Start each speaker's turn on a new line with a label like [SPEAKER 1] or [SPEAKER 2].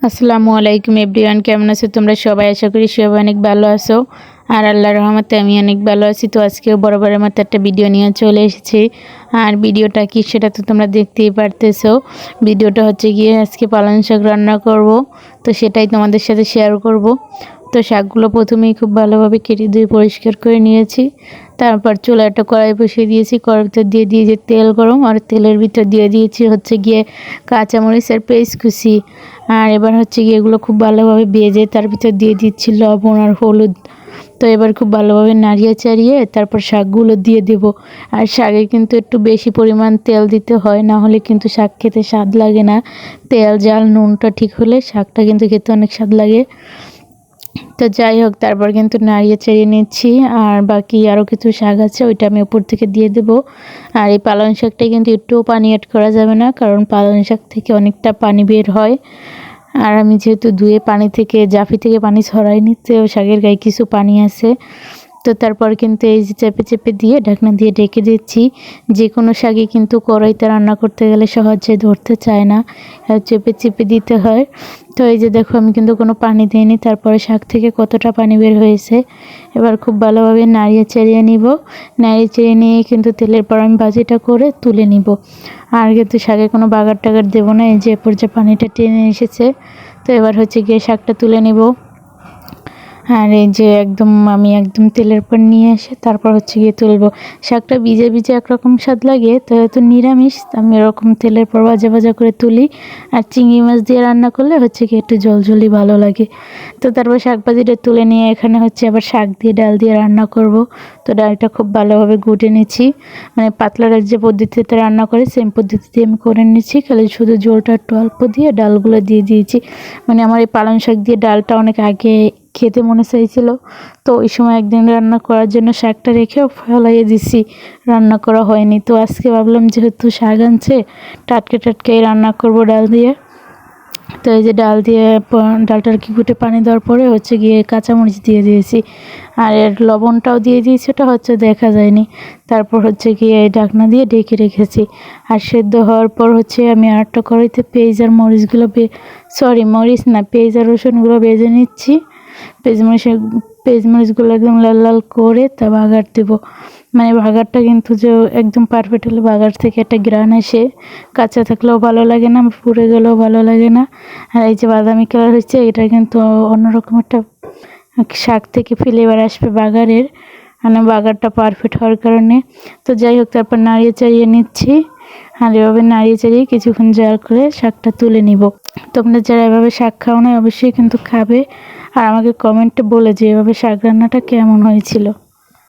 [SPEAKER 1] আসসালামু আলাইকুম এভরিওয়ান, কেমন আছো তোমরা সবাই? আশা করি সবাই অনেক ভালো আছো। আর আল্লাহর রহমতে আমি অনেক ভালো আছি। তো আজকেও বরাবরের মতো একটা ভিডিও নিয়ে চলে এসেছি। আর ভিডিওটা কি সেটা তো তোমরা দেখতেই পারতেছো। ভিডিওটা হচ্ছে গিয়ে আজকে পালং শাক রান্না করব, তো সেটাই তোমাদের সাথে শেয়ার করব। তো শাকগুলো প্রথমেই খুব ভালোভাবে কেটে ধুয়ে পরিষ্কার করে নিয়েছি। তারপর চুলায় একটা কড়াই বসিয়ে দিয়েছি। কড়াইর ভিতর দিয়ে দিয়েছি তেল গরম, আর তেলের ভিতর দিয়ে দিয়েছি হচ্ছে গিয়ে কাঁচামরিচের পেস্ট কুচি। আর এবার হচ্ছে গিয়ে এগুলো খুব ভালোভাবে ভেজে তার ভিতর দিয়ে দিচ্ছি লবণ আর হলুদ। তো এবার খুব ভালোভাবে নাড়িয়ে চাড়িয়ে তারপর শাকগুলো দিয়ে দেব। আর শাকে কিন্তু একটু বেশি পরিমাণ তেল দিতে হয়, না হলে কিন্তু শাক খেতে স্বাদ লাগে না। তেল জাল নুনটা ঠিক হলে শাকটা কিন্তু খেতে অনেক স্বাদ লাগে। তো যাই হোক, তারপর কিন্তু নাড়িয়ে চাড়িয়ে নিচ্ছি। আর বাকি আরও কিছু শাক আছে, ওইটা আমি উপর থেকে দিয়ে দেব। আর এই পালং শাকটা কিন্তু একটুও পানি অ্যাড করা যাবে না, কারণ পালং শাক থেকে অনেকটা পানি বের হয়। আর আমি যেহেতু ধুয়ে পানি থেকে জাফি থেকে পানি ছড়াইনি, তো শাকের গায়ে কিছু পানি আছে। তো তারপর কিন্তু এই যে চেপে চেপে দিয়ে ঢাকনা দিয়ে ঢেকে দিচ্ছি। যে কোনো শাকই কিন্তু কড়াইতে রান্না করতে গেলে সহজে ধরতে চায় না, চেপে চেপে দিতে হয়। তো এই যে দেখো, আমি কিন্তু কোনো পানি দিইনি, তারপরে শাক থেকে কতটা পানি বের হয়েছে। এবার খুব ভালোভাবে নাড়িয়ে চাড়িয়ে নিব। নাড়িয়ে চাড়িয়ে নিয়ে কিন্তু তেলের পর আমি ভাজিটা করে তুলে নিব। আর কিন্তু শাকে কোনো বাগার টাগার দেবো না। এই যে পর্যায়ে পানিটা টেনে এসেছে। তো এবার হচ্ছে গিয়ে শাকটা তুলে নিব। আর এই যে আমি একদম তেলের পর নিয়ে এসে তারপর হচ্ছে গিয়ে তুলবো। শাকটা ভিজে ভিজে একরকম স্বাদ লাগে, তো নিরামিষ আমি এরকম তেলের পর ভাজা ভাজা করে তুলি। আর চিংড়ি মাছ দিয়ে রান্না করলে হচ্ছে কি একটু জলজলি ভালো লাগে। তো তারপর শাক ভাজিটা তুলে নিয়ে এখানে হচ্ছে আবার শাক দিয়ে ডাল দিয়ে রান্না করব। তো ডালটা খুব ভালোভাবে গুটে নিচ্ছি, মানে পাতলা ডাল যে পদ্ধতিতে রান্না করে সেম পদ্ধতিতে আমি করে নিচ্ছি। খালি শুধু ঝোলটা একটু অল্প দিয়ে ডালগুলো দিয়ে দিয়েছি। মানে আমার এই পালং শাক দিয়ে ডালটা অনেক আগে খেতে মনে চাইছিল, তো ওই সময় একদিন রান্না করার জন্য শাকটা রেখেও ফেলাইয়ে দিছি, রান্না করা হয়নি। তো আজকে ভাবলাম যেহেতু শাক আনছে, টাটকা টাটকাই রান্না করব ডাল দিয়ে। তো এই যে ডাল দিয়ে ডালটার কি ফুটে পানি দেওয়ার পরে হচ্ছে গিয়ে কাঁচামরিচ দিয়ে দিয়েছি। আর এর লবণটাও দিয়ে দিয়েছি, ওটা হচ্ছে দেখা যায়নি। তারপর হচ্ছে গিয়ে ঢাকনা দিয়ে ঢেকে রেখেছি। আর সেদ্ধ হওয়ার পর হচ্ছে আমি আরেকটা কড়াইতে পেঁয়াজ আর মরিচগুলো মরিচ না, পেঁয়াজ আর রসুনগুলো ভেজে নিচ্ছি। পেঁয়াজ মরিচগুলো একদম লাল লাল করে তা বাগার দেবো। মানে বাগারটা কিন্তু যে একদম পারফেক্ট হলে বাগার থেকে একটা গ্রান আসে, কাঁচা থাকলেও ভালো লাগে না, পুড়ে গেলেও ভালো লাগে না। আর এই যে বাদামি কালার হচ্ছে, এটা কিন্তু অন্যরকম একটা শাক থেকে ফ্লেভার আসবে বাগারের, মানে বাগারটা পারফেক্ট হওয়ার কারণে। তো যাই হোক, তারপর নাড়িয়ে চাড়িয়ে নিচ্ছি। আর এভাবে নাড়িয়ে চাড়িয়ে কিছুক্ষণ জাল করে শাকটা তুলে নিব। তোমরা যারা এভাবে শাক খাও না অবশ্যই কিন্তু খাবে, আর আমাকে কমেন্টে বলে যে এভাবে শাক রান্নাটা কেমন হয়েছিল।